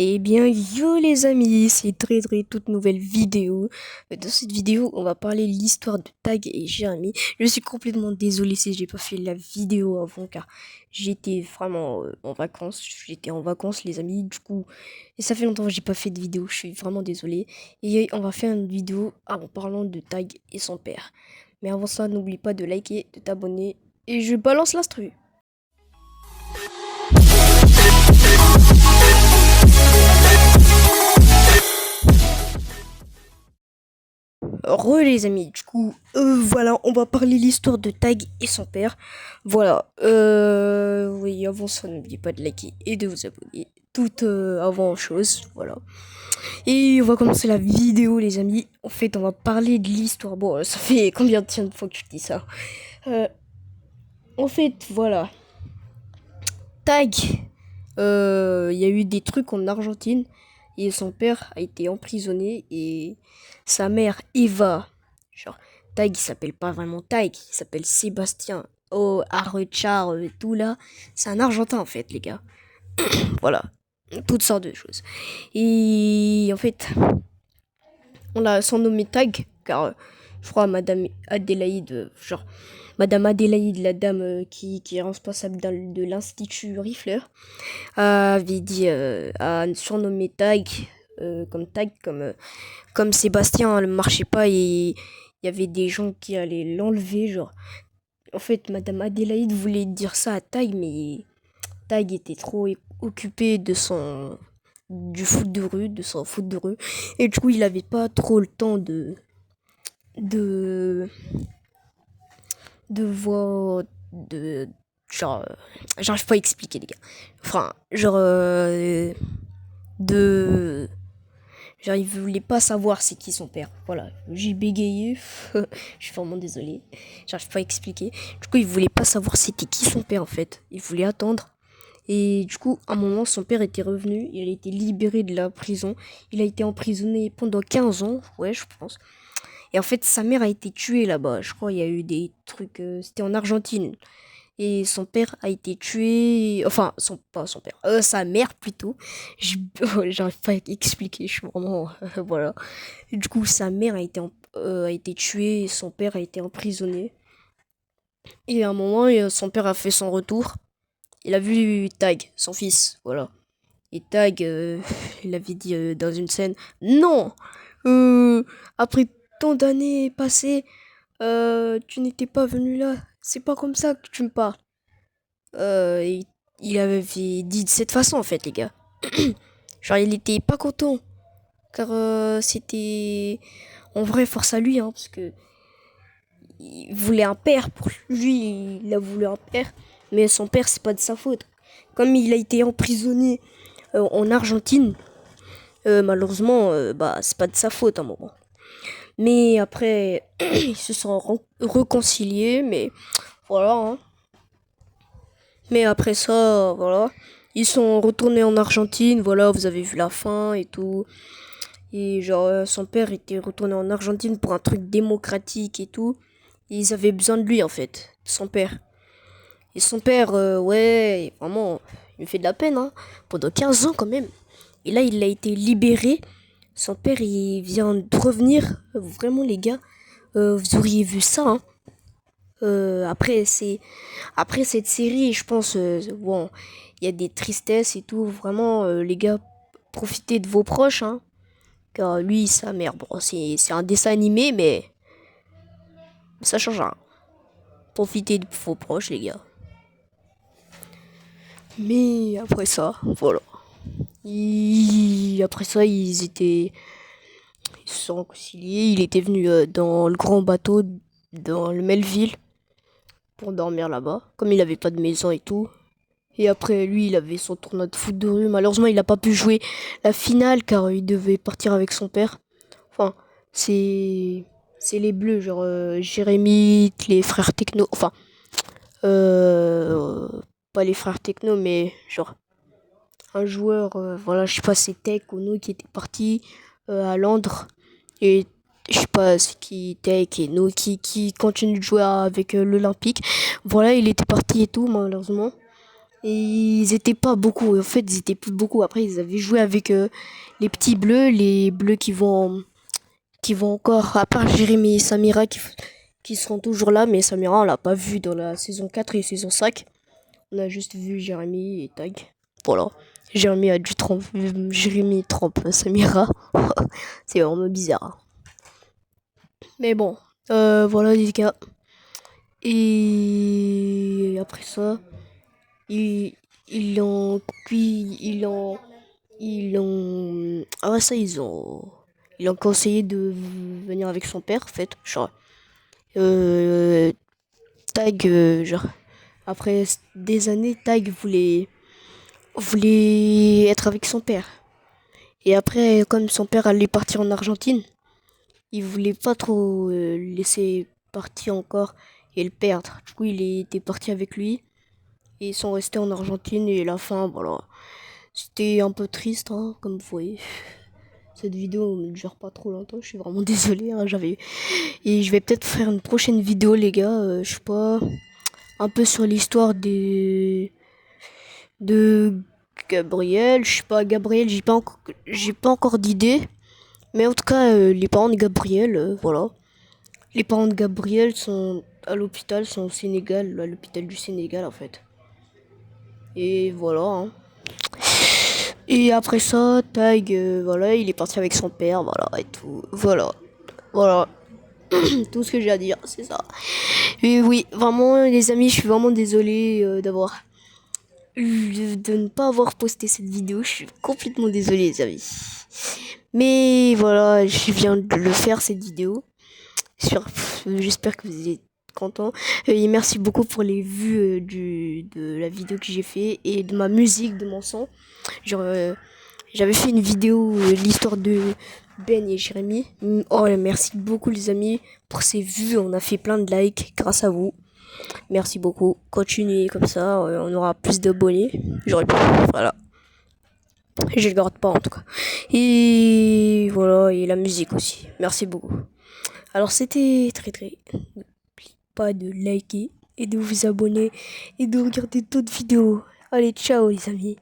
Eh bien, yo les amis, c'est très toute nouvelle vidéo. Dans cette vidéo, on va parler de l'histoire de Tag et Jérémy. Je suis complètement désolé si j'ai pas fait la vidéo avant car j'étais vraiment en vacances. J'étais en vacances les amis, du coup, et ça fait longtemps que j'ai pas fait de vidéo. Je suis vraiment désolé. Et on va faire une vidéo en parlant de Tag et son père. Mais avant ça, n'oublie pas de liker, de t'abonner et je balance l'instru. Les amis, du coup, voilà, on va parler l'histoire de Tag et son père. Voilà, oui, avant ça, n'oubliez pas de liker et de vous abonner. Tout avant chose, voilà. Et on va commencer la vidéo, les amis. En fait, on va parler de l'histoire. Bon, ça fait combien de fois que je dis ça? Euh, En fait, voilà. Tag, il y a eu des trucs en Argentine et son père a été emprisonné et sa mère Eva, genre Tag il s'appelle pas vraiment Tag, il s'appelle Sébastien. Oh, Arrechar, tout là, c'est un Argentin en fait les gars. Voilà, toutes sortes de choses. Et en fait, on l'a surnommé Tag car je crois Madame Adélaïde, genre Madame Adélaïde, la dame qui est responsable de l'Institut Riffler, avait dit à surnommer Tag comme Sébastien ne marchait pas et il y avait des gens qui allaient l'enlever, genre. En fait, Madame Adélaïde voulait dire ça à Tag, mais Tag était trop occupé du foot de rue, de son foot de rue, et du coup il avait pas trop le temps de de voir de genre j'arrive pas à expliquer les gars, enfin genre de genre il voulait pas savoir c'est qui son père, voilà, j'ai bégayé. Je suis vraiment désolée, j'arrive pas à expliquer. Du coup il voulait pas savoir c'était qui son père en fait, il voulait attendre. Et du coup, à un moment, son père était revenu, il a été libéré de la prison. Il a été emprisonné pendant 15 ans, ouais, je pense. Et en fait, sa mère a été tuée là-bas. Je crois qu'il y a eu des trucs. C'était en Argentine. Et son père a été tué. Enfin, pas son père. Sa mère plutôt. J'arrive pas à expliquer. Je suis vraiment. Voilà. Et du coup, sa mère a été tuée et son père a été emprisonné. Et à un moment, son père a fait son retour. Il a vu Tag, son fils. Voilà. Et Tag, il avait dit dans une scène, non, après tant d'années passées, tu n'étais pas venu là. C'est pas comme ça que tu me parles. Et il avait dit de cette façon en fait, les gars. Genre, il était pas content, car c'était en vrai force à lui, hein, parce que il voulait un père pour lui, il a voulu un père, mais son père c'est pas de sa faute. Comme il a été emprisonné en Argentine, malheureusement, bah, c'est pas de sa faute à un moment. Mais après, ils se sont réconciliés, mais voilà. Hein. Mais après ça, voilà. Ils sont retournés en Argentine, voilà, vous avez vu la fin et tout. Et genre, son père était retourné en Argentine pour un truc démocratique et tout. Et ils avaient besoin de lui, en fait, de son père. Et son père, ouais, vraiment, il me fait de la peine, hein. Pendant 15 ans quand même. Et là, il a été libéré. Son père, il vient de revenir. Vraiment, les gars, vous auriez vu ça, hein. Après cette série, je pense, bon, il y a des tristesses et tout. Vraiment, les gars, profitez de vos proches, hein. Car lui, sa mère, bon, c'est un dessin animé, mais ça change rien. Profitez de vos proches, les gars. Mais après ça, voilà. Après ça, ils se sont réconciliés. Il était venu dans le grand bateau, dans le Melville, pour dormir là-bas. Comme il avait pas de maison et tout. Et après, lui, il avait son tournoi de foot de rue. Malheureusement, il n'a pas pu jouer la finale car il devait partir avec son père. Enfin, c'est les Bleus, genre Jérémy, les frères Techno. Enfin, euh, pas les frères Techno, mais genre un joueur, voilà, je sais pas, c'est Tech ou nous qui était parti à Londres. Et je sais pas c'est qui Tech et nous qui continue de jouer avec l'Olympique. Voilà, il était parti et tout, malheureusement. Et ils étaient pas beaucoup. En fait, ils étaient plus beaucoup. Après, ils avaient joué avec les petits bleus, les bleus qui vont encore, à part Jérémy et Samira qui seront toujours là, mais Samira, on l'a pas vu dans la saison 4 et saison 5. On a juste vu Jérémy et Tag. Voilà. Jérémy trompe Samira. C'est vraiment bizarre. Mais bon, voilà les gars. Et après ça, ils, ils ont cuit, ah ouais, ça, ils ont conseillé de venir avec son père, en fait. Genre, euh, Tag, genre, après des années, Tag voulait être avec son père. Et après, comme son père allait partir en Argentine, il voulait pas trop laisser partir encore et le perdre. Du coup, il était parti avec lui et ils sont restés en Argentine et la fin, voilà. C'était un peu triste, hein, comme vous voyez. Cette vidéo ne dure pas trop longtemps, je suis vraiment désolé. Hein, et je vais peut-être faire une prochaine vidéo, les gars. Je sais pas, un peu sur l'histoire de Gabriel. Je sais pas, Gabriel, j'ai pas encore d'idée. Mais en tout cas, les parents de Gabriel, voilà. Les parents de Gabriel sont à l'hôpital, sont au Sénégal, à l'hôpital du Sénégal en fait. Et voilà. Hein. Et après ça, Tag, voilà, il est parti avec son père, voilà, et tout. Voilà. Voilà. Tout ce que j'ai à dire, c'est ça. Et oui, vraiment, les amis, je suis vraiment désolé de ne pas avoir posté cette vidéo. Je suis complètement désolé, les amis. Mais voilà, je viens de le faire, cette vidéo. J'espère que vous êtes contents. Et merci beaucoup pour les vues de la vidéo que j'ai fait et de ma musique, de mon son. Genre, j'avais fait une vidéo, l'histoire de Ben et Jérémy. Oh, merci beaucoup les amis pour ces vues. On a fait plein de likes grâce à vous. Merci beaucoup. Continuez comme ça, on aura plus d'abonnés. Voilà. Je le garde pas en tout cas. Et voilà, et la musique aussi. Merci beaucoup. Alors c'était très très. N'oubliez pas de liker et de vous abonner et de regarder d'autres vidéos. Allez, ciao les amis.